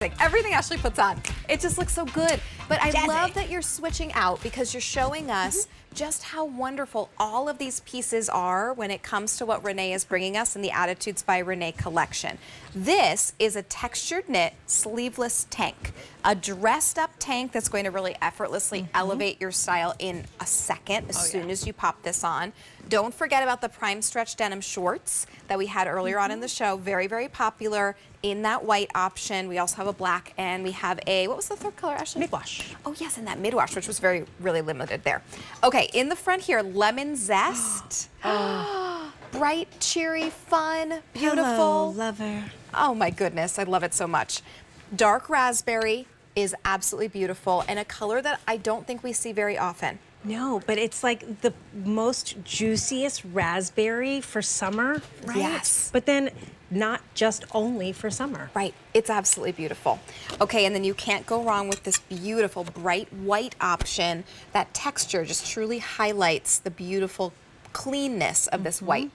Everything Ashley puts on, it just looks so good. But I love that you're switching out because you're showing us just how wonderful all of these pieces are when it comes to what Renee is bringing us in the Attitudes by Renee collection. This is a textured knit sleeveless tank, a dressed up tank that's going to really effortlessly elevate your style in a second as soon as you pop this on. Don't forget about the prime stretch denim shorts that we had earlier on in the show. Very, very popular in that white option. We also have a black and we have a, what was the third color, Ashley? Midwash. Oh yes, in that midwash, which was really limited there. Okay, in the front here, lemon zest. Bright, cheery, fun, beautiful. Hello, lover. Oh my goodness, I love it so much. Dark raspberry is absolutely beautiful and a color that I don't think we see very often. No, but it's like the most juiciest raspberry for summer, right? Yes. But then not just only for summer. Right, it's absolutely beautiful. Okay, and then you can't go wrong with this beautiful bright white option. That texture just truly highlights the beautiful cleanness of this white.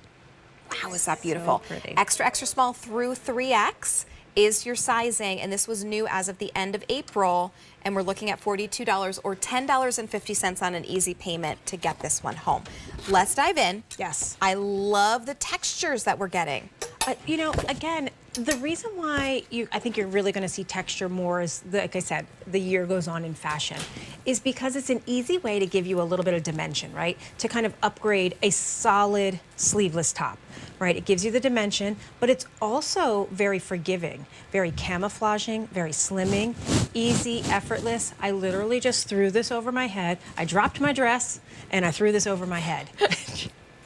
Wow, is that beautiful? So pretty. Extra, extra small through 3X is your sizing, and this was new as of the end of April, and we're looking at $42 or $10.50 on an easy payment to get this one home. Let's dive in. Yes. I love the textures that we're getting. You know, again, the reason why I think you're really going to see texture more as, like I said, the year goes on in fashion, is because it's an easy way to give you a little bit of dimension, right? To kind of upgrade a solid sleeveless top, right? It gives you the dimension, but it's also very forgiving, very camouflaging, very slimming, easy, effortless. I literally just threw this over my head. I dropped my dress and I threw this over my head.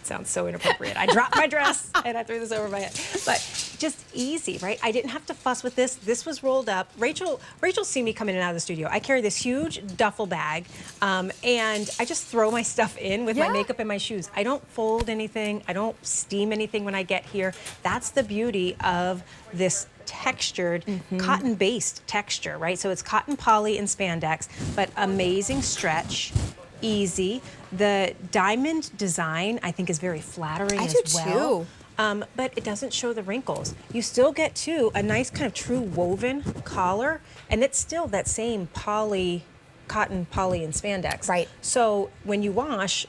Sounds so inappropriate. I dropped my dress and I threw this over my head. But just easy, right? I didn't have to fuss with this. This was rolled up. Rachel's seen me come in and out of the studio. I carry this huge duffel bag and I just throw my stuff in with my makeup and my shoes. I don't fold anything. I don't steam anything when I get here. That's the beauty of this textured, cotton-based texture, right? So it's cotton, poly, and spandex, but amazing stretch. Easy. The diamond design, I think, is very flattering as well. But it doesn't show the wrinkles. You still get, too, a nice kind of true woven collar, and it's still that same poly, cotton, poly, and spandex. Right. So when you wash,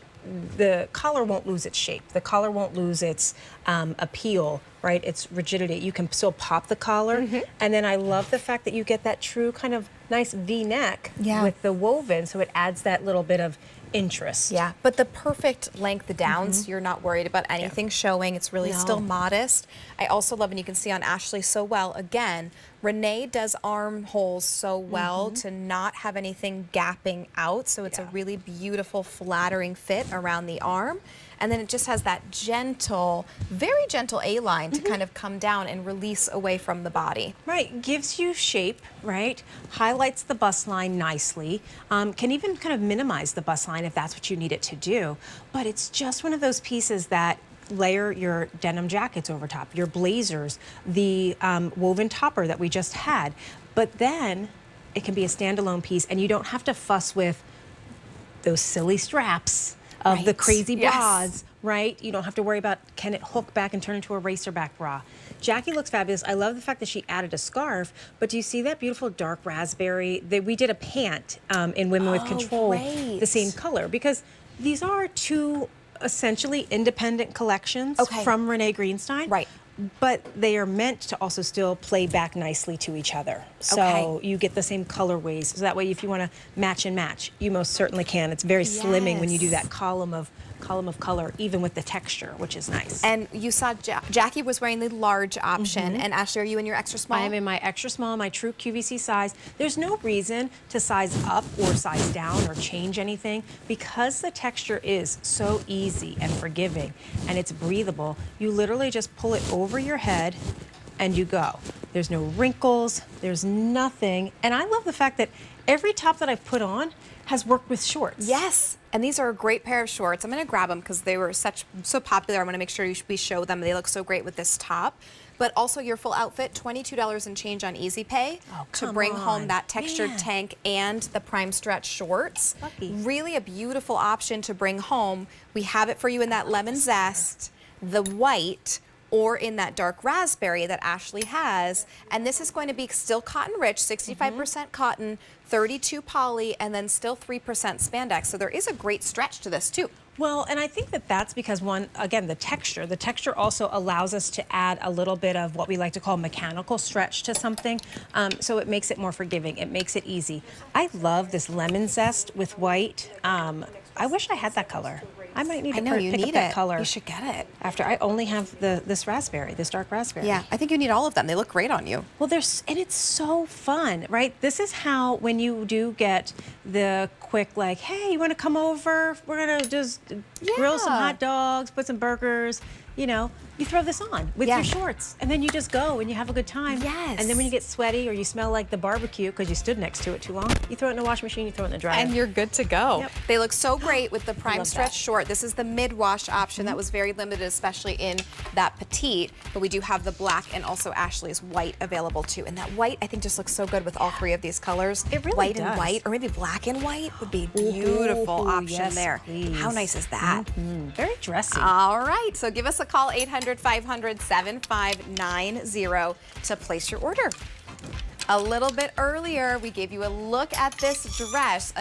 the collar won't lose its shape. The collar won't lose its appeal, right? Its rigidity. You can still pop the collar. And then I love the fact that you get that true kind of nice V-neck with the woven, so it adds that little bit of interest. Yeah, but the perfect length down, so you're not worried about anything showing. It's really still modest. I also love, and you can see on Ashley so well, again, Renee does armholes so well to not have anything gapping out, so it's a really beautiful, flattering fit around the arm. And then it just has that gentle, very gentle A-line to kind of come down and release away from the body. Right, gives you shape, right? Highlights the bust line nicely. Can even kind of minimize the bust line if that's what you need it to do. But it's just one of those pieces that layer your denim jackets over top, your blazers, the woven topper that we just had. But then it can be a standalone piece and you don't have to fuss with those silly straps of the crazy bras, right? You don't have to worry about, can it hook back and turn into a racer back bra? Jackie looks fabulous. I love the fact that she added a scarf, but do you see that beautiful dark raspberry? We did a pant in Women with Control, the same color, because these are two essentially independent collections from Renee Greenstein. Right. But they are meant to also still play back nicely to each other. So you get the same colorways. So that way, if you want to match and match, you most certainly can. It's very slimming when you do that column of color, even with the texture, which is nice. And you saw Jackie was wearing the large option, and Ashley, are you in your extra small? I am in my extra small, my true QVC size. There's no reason to size up or size down or change anything because the texture is so easy and forgiving and it's breathable. You literally just pull it over your head and you go. There's no wrinkles, there's nothing. And I love the fact that every top that I've put on has worked with shorts. Yes, and these are a great pair of shorts. I'm going to grab them because they were so popular. I want to make sure we show them. They look so great with this top. But also your full outfit, $22 and change on Easy Pay to bring home that textured tank and the prime stretch shorts. Really a beautiful option to bring home. We have it for you in that lemon zest, the white, or in that dark raspberry that Ashley has. And this is going to be still cotton rich, 65% cotton, 32 poly, and then still 3% spandex. So there is a great stretch to this too. Well, and I think that that's because again, the texture. The texture also allows us to add a little bit of what we like to call mechanical stretch to something. So it makes it more forgiving. It makes it easy. I love this lemon zest with white. I wish I had that color. I might need to pick up that color. You should get it. After I only have this raspberry, this dark raspberry. Yeah, I think you need all of them. They look great on you. Well, and it's so fun, right? This is how, when you do get the quick, like, hey, you want to come over? We're going to just grill some hot dogs, put some burgers, you know, you throw this on with your shorts, and then you just go and you have a good time. Yes. And then when you get sweaty or you smell like the barbecue because you stood next to it too long, you throw it in the washing machine, you throw it in the dryer. And you're good to go. Yep. They look so great with the prime stretch that. short. This is the mid-wash option that was very limited, especially in that petite. But we do have the black and also Ashley's white available too. And that white, I think, just looks so good with all three of these colors. It really white does. and white, or maybe black and white would be beautiful option yes, there. please. How nice is that? Very dressy. All right, so give us a call, 800-500-7590 to place your order. A little bit earlier, we gave you a look at this dress, a